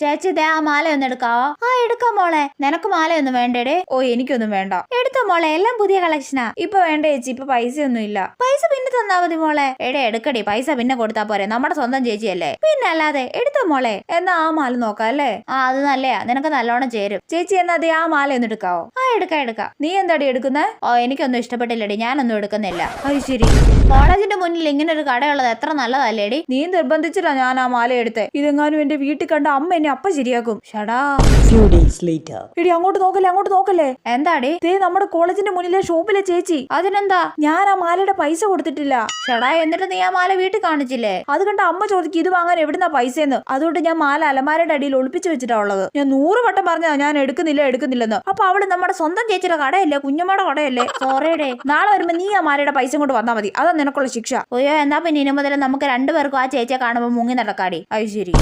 ചേച്ചി ദേ ആ മാല ഒന്ന് എടുക്കാവോ? ആ എടുക്കാം മോളെ. നിനക്ക് മാലയൊന്നും വേണ്ടേടേ? ഓ എനിക്കൊന്നും വേണ്ട. എടുത്തോ മോളെ, എല്ലാം പുതിയ കളക്ഷനാ. ഇപ്പൊ വേണ്ട ചേച്ചി, ഇപ്പൊ പൈസയൊന്നും ഇല്ല. പൈസ പിന്നെ തന്നാ മതി മോളെ. എടേ എടുക്കടി, പൈസ പിന്നെ കൊടുത്താ പോരെ, നമ്മുടെ സ്വന്തം ചേച്ചിയല്ലേ. പിന്നെ അല്ലാതെ. എടുത്തോ മോളെ. എന്നാ ആ മാല നോക്കാം അല്ലേ? ആ അത് നല്ലയാ, നിനക്ക് നല്ലോണം ചേരും. ചേച്ചി എന്നാ ദേ ആ മാല ഒന്ന് എടുക്കാവോ? ആ എടുക്കാം. നീ എന്താടി എടുക്കുന്നേ? ഓ എനിക്കൊന്നും ഇഷ്ടപ്പെട്ടില്ലടി, ഞാനൊന്നും എടുക്കുന്നില്ല. അത് ശരി. കോളേജിന്റെ മുന്നിൽ ഇങ്ങനെ ഒരു കടയുള്ളത് എത്ര നല്ലതല്ലേടി. നീ നിർബന്ധിച്ചില്ല ഞാൻ ആ മാല എടുത്തേ. ഇതെങ്ങാനും എന്റെ വീട്ടിൽ കണ്ട അമ്മ എന്നെ അപ്പ ശരിയാക്കും. ഷടാ. എടി അങ്ങോട്ട് നോക്കല്ലേ. എന്താടി? ദേ നമ്മുടെ കോളേജിന്റെ മുന്നിലെ ഷോപ്പിലെ ചേച്ചി. അതിനെന്താ? ഞാൻ ആ മാലയുടെ പൈസ കൊടുത്തിട്ടില്ല. ഷടാ, എന്നിട്ട് നീ ആ മാല വീട്ടിൽ കാണിച്ചില്ലേ? അത് കണ്ട അമ്മ ചോദിക്കും ഇത് വാങ്ങാൻ എവിടുന്നാ പൈസയെന്ന്. അതുകൊണ്ട് ഞാൻ മാല അലമാരയുടെ അടിയിൽ ഒളിപ്പിച്ചു വെച്ചിട്ടാ ഉള്ളത്. ഞാൻ 100 വട്ടം പറഞ്ഞാ ഞാൻ എടുക്കുന്നില്ലെന്ന്. അപ്പൊ അവള് നമ്മുടെ സ്വന്തം ചേച്ചിയുടെ കടയല്ലേ, കുഞ്ഞമ്മയുടെ കടയല്ലേ. സോറിയടേ, നാളെ വരുമ്പോ നീ ആ മാലയുടെ പൈസ കൊണ്ട് വന്നാ മതി. അതാ നിനക്കുള്ള ശിക്ഷ. ഓയോ, എന്നാ പിന്നെ ഇനി മുതൽ നമുക്ക് 2 പേർക്കും ആ ചേച്ചിയെ കാണുമ്പോൾ മുങ്ങി നടക്കാടി. അത് ശരി.